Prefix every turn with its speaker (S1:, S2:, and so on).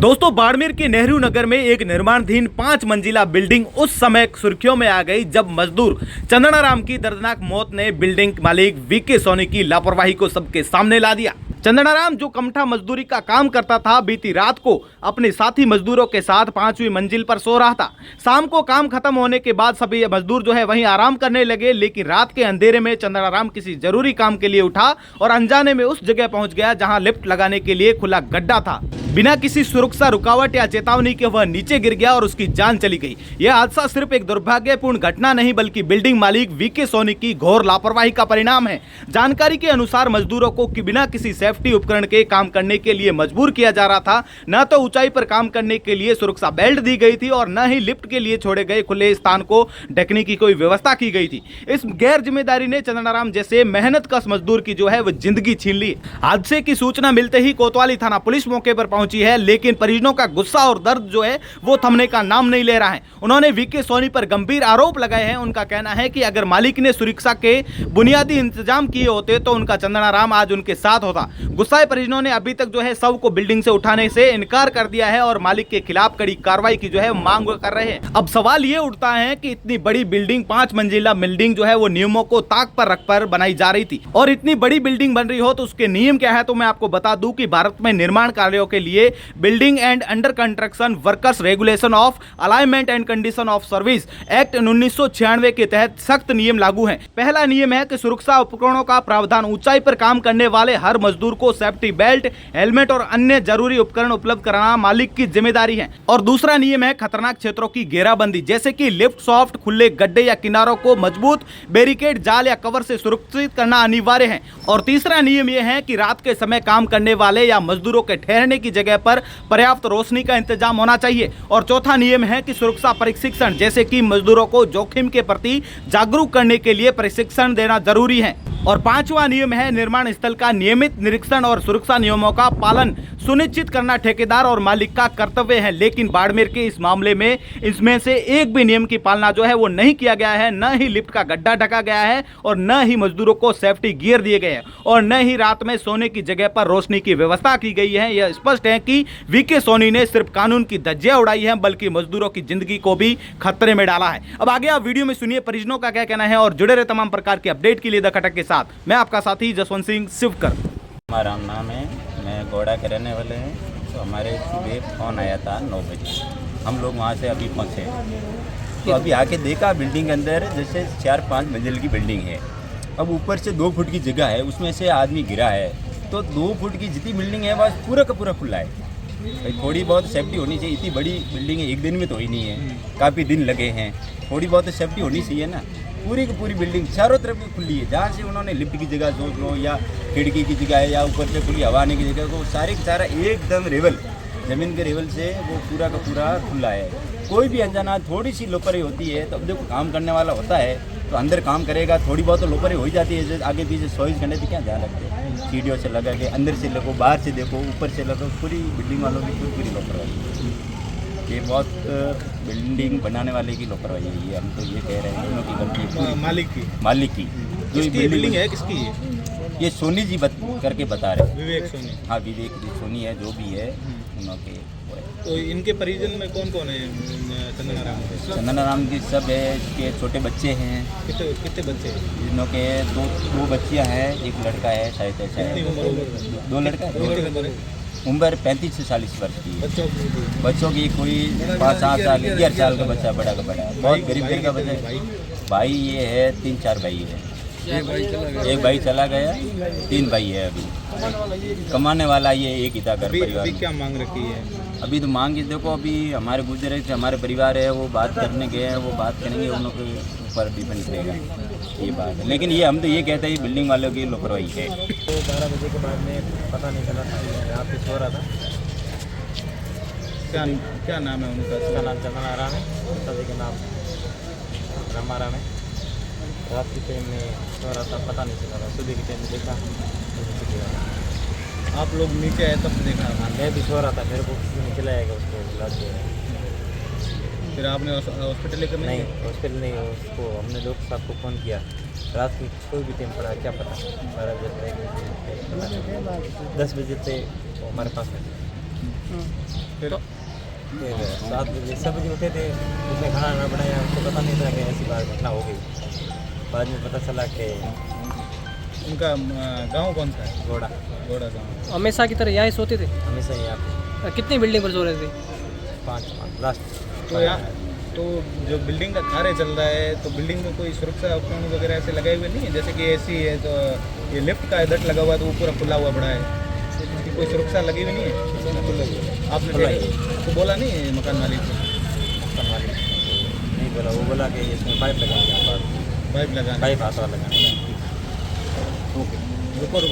S1: दोस्तों, बाड़मेर के नेहरू नगर में एक निर्माणाधीन 5 मंजिला बिल्डिंग उस समय सुर्खियों में आ गई जब मजदूर चंदनाराम की दर्दनाक मौत ने बिल्डिंग मालिक वीके सोनी की लापरवाही को सबके सामने ला दिया। चंदनाराम जो कमठा मजदूरी का काम करता था, बीती रात को अपने साथी मजदूरों के साथ 5वीं मंजिल पर सो रहा था। शाम को काम खत्म होने के बाद सभी मजदूर जो है वहीं आराम करने लगे, लेकिन रात के अंधेरे में चंदनाराम किसी जरूरी काम के लिए उठा और अनजाने में उस जगह पहुंच गया जहां लिफ्ट लगाने के लिए खुला गड्ढा था। बिना किसी सुरक्षा रुकावट या चेतावनी के वह नीचे गिर गया और उसकी जान चली गई। यह हादसा सिर्फ एक दुर्भाग्यपूर्ण घटना नहीं बल्कि बिल्डिंग मालिक वीके सोनी की घोर लापरवाही का परिणाम है। जानकारी के अनुसार मजदूरों को बिना किसी सेफ्टी उपकरण के काम करने के लिए मजबूर किया जा रहा था। न तो ऊंचाई पर काम करने के लिए सुरक्षा बेल्ट दी गई थी और न ही लिफ्ट के लिए छोड़े गए खुले स्थान को ढकने की कोई व्यवस्था की गई थी। इस गैर जिम्मेदारी ने चंदनाराम जैसे मेहनत कश मजदूर की जो है वो जिंदगी छीन ली। हादसे की सूचना मिलते ही कोतवाली थाना पुलिस मौके पर पहुंची है, लेकिन परिजनों का गुस्सा और दर्द जो है वो थमने का नाम नहीं ले रहा है। उन्होंने वीके सोनी पर गंभीर आरोप लगाए हैं। उनका कहना है कि अगर मालिक ने सुरक्षा के बुनियादी इंतजाम किए होते तो उनका चंदनाराम आज उनके साथ होता। गुस्साए परिजनों ने अभी तक जो है शव को बिल्डिंग से उठाने से इनकार कर दिया है और मालिक के खिलाफ कड़ी कार्रवाई की जो है मांग कर रहे हैं। अब सवाल ये उठता है कि इतनी बड़ी बिल्डिंग, 5 मंजिला बिल्डिंग जो है वो नियमों को ताक पर रखकर बनाई जा रही थी और इतनी बड़ी बिल्डिंग बन रही हो तो उसके नियम क्या है, तो मैं आपको बता दूं कि भारत में निर्माण कार्यों के लिए building and under construction workers regulation of alignment and condition of service act 1996 के तहत सख्त नियम लागू हैं। पहला नियम है कि सुरक्षा उपकरणों का प्रावधान, ऊंचाई पर काम करने वाले हर मजदूर को सेफ्टी बेल्ट, हेलमेट और अन्य जरूरी उपकरण उपलब्ध कराना मालिक की जिम्मेदारी है। और दूसरा नियम है खतरनाक क्षेत्रों की घेराबंदी, जैसे कि लिफ्ट सॉफ्ट, खुले गड्ढे या किनारों को मजबूत बैरिकेड, जाल या कवर से सुरक्षित करना अनिवार्य है। और तीसरा नियम यह है कि रात के समय काम करने वाले या मजदूरों के ठहरने की जगह पर पर्याप्त रोशनी का इंतजाम होना चाहिए। और चौथा नियम है कि सुरक्षा प्रशिक्षण, जैसे कि मजदूरों को जोखिम के प्रति जागरूक करने के लिए प्रशिक्षण देना जरूरी है। और 5वां नियम है निर्माण स्थल का नियमित निरीक्षण और सुरक्षा नियमों का पालन सुनिश्चित करना ठेकेदार और मालिक का कर्तव्य है। लेकिन बाड़मेर के इस मामले में इसमें से एक भी नियम की पालना जो है वो नहीं किया गया है। न ही लिफ्ट का गड्ढा ढका गया है और न ही मजदूरों को सेफ्टी गियर दिए गए हैं और न ही रात में सोने की जगह पर रोशनी की व्यवस्था की गई है। यह स्पष्ट है कि वीके सोनी ने सिर्फ कानून की धज्जियां उड़ाई है बल्कि मजदूरों की जिंदगी को भी खतरे में डाला है। अब आगे आप वीडियो में सुनिए परिजनों का क्या कहना है और जुड़े रहे तमाम प्रकार के अपडेट के लिए द खटक के साथ। मैं आपका साथी जसवंत सिंह शिवकर।
S2: हमारा नाम है, मैं गोड़ा के रहने वाले हैं। तो हमारे सुबह फोन आया था 9 बजे, हम लोग वहाँ से अभी पहुँचे। तो अभी आके देखा बिल्डिंग के अंदर जैसे 4-5 मंजिल की बिल्डिंग है। अब ऊपर से 2 फुट की जगह है, उसमें से आदमी गिरा है। तो 2 फुट की जितनी बिल्डिंग है बस पूरा का पूरा खुला है। भाई थोड़ी बहुत सेफ्टी होनी चाहिए। इतनी बड़ी बिल्डिंग है, एक दिन में तो ही नहीं है, काफ़ी दिन लगे हैं। थोड़ी बहुत सेफ्टी होनी चाहिए ना। पूरी की पूरी बिल्डिंग चारों तरफ की खुली है, जहाँ से उन्होंने लिफ्ट की जगह सोच लो या खिड़की की जगह है या ऊपर से खुली हवा आने की जगह को सारे का सारा एकदम लेवल, ज़मीन के लेवल से वो पूरा का पूरा खुला है। कोई भी अनजाना थोड़ी सी लोपरी होती है तो अब देखो काम करने वाला होता है तो अंदर काम करेगा, थोड़ी बहुत तो लोपरी हो ही जाती है। जैसे आगे पीछे 24 घंटे से क्या ध्यान रखते हैं, सीढ़ियों से लगा के अंदर से लगो, बाहर से देखो, ऊपर से लगो, पूरी बिल्डिंग वालों की पूरी लापरवाही। ये बहुत बिल्डिंग बनाने वाले की लापरवाही है। ये हम तो ये कह रहे हैं दोनों की गलती पूरी मालिक की। जो
S1: बिल्डिंग है किसकी है?
S2: ये सोनी जी करके बता रहे हैं,
S1: विवेक सोनी।
S2: हाँ विवेक जी सोनी है, जो भी है उनके।
S1: तो इनके परिजन में कौन कौन है चंदनाराम के?
S2: चंदनाराम की सब है, इसके छोटे बच्चे हैं।
S1: कितने बच्चे हैं?
S2: इनों के दो बच्चियाँ हैं, एक लड़का है शायद।
S1: कितनी उम्र होगी?
S2: 2 लड़का है। उम्र 35 से 40 वर्ष की है। बच्चों की कोई 5-7 साल, 11 साल का बच्चा, बड़ा का बड़ा, बहुत गरीब घर का बच्चा है। भाई ये है 3-4 भाई है। एक भाई चला गया, 3 भाई है अभी। कमाने वाला ये एक ही था घर परिवार में।
S1: क्या मांग रखी है
S2: अभी तो मांग के देखो, अभी हमारे गुजरे से हमारे परिवार है वो बात करने गए हैं, वो बात करेंगे, उन लोगों के ऊपर डिपेंड करेगा ये बात है। लेकिन ये हम तो ये कहते हैं बिल्डिंग वालों की लापरवाही है।
S3: तो 12 बजे के बाद में पता नहीं चला था, यहाँ पे सो रहा था।
S1: क्या नाम है उनका?
S3: उसका नाम चंदनाराम है, पिताजी के नाम रामाराम है। रात के टाइम में सो रहा था, पता नहीं चला था। सुबह के टाइम में देखा तो
S1: आप लोग नीचे आए तब देखा?
S3: हाँ, मैं भी सो रहा था, मेरे को किसी ने खिलाएगा उसको लाद दिया।
S1: फिर आपने हॉस्पिटल लेकर?
S3: नहीं, हॉस्पिटल नहीं, उसको हमने डॉक्टर साहब को फ़ोन किया। रात की कोई भी टाइम पड़ा, क्या पता 12 बजे 10 बजे से हमारे पास में।
S1: फिर
S3: फिर 7 बजे 6 बजे उठे थे, उसने खाना ना बनाया, उसको पता नहीं था कि ऐसी बात घटना हो गई। बाद में पता चला कि
S1: उनका गांव कौन सा है?
S3: घोड़ा
S1: घोड़ा गांव।
S4: हमेशा की तरह यहाँ ही सोते थे।
S3: हमेशा ही आप
S4: कितनी बिल्डिंग पर सो रहे थे?
S3: 5 लास्ट।
S1: तो यहाँ तो जो बिल्डिंग का कार्य चल रहा है, तो बिल्डिंग में कोई सुरक्षा उपकरण वगैरह ऐसे लगाए हुए नहीं है? जैसे कि एसी है, तो ये लिफ्ट का डट लगा हुआ है, तो वो पूरा खुला हुआ पड़ा है, इसकी कोई सुरक्षा लगी हुई नहीं है? आपने तो बोला नहीं मकान मालिक को?
S3: नहीं बोला, वो बोला कि इसमें पाइप लगाएंगे,
S1: पाइप लगाना।
S3: पाइप हाथ लगाने का।
S1: ओके, रुको रुको।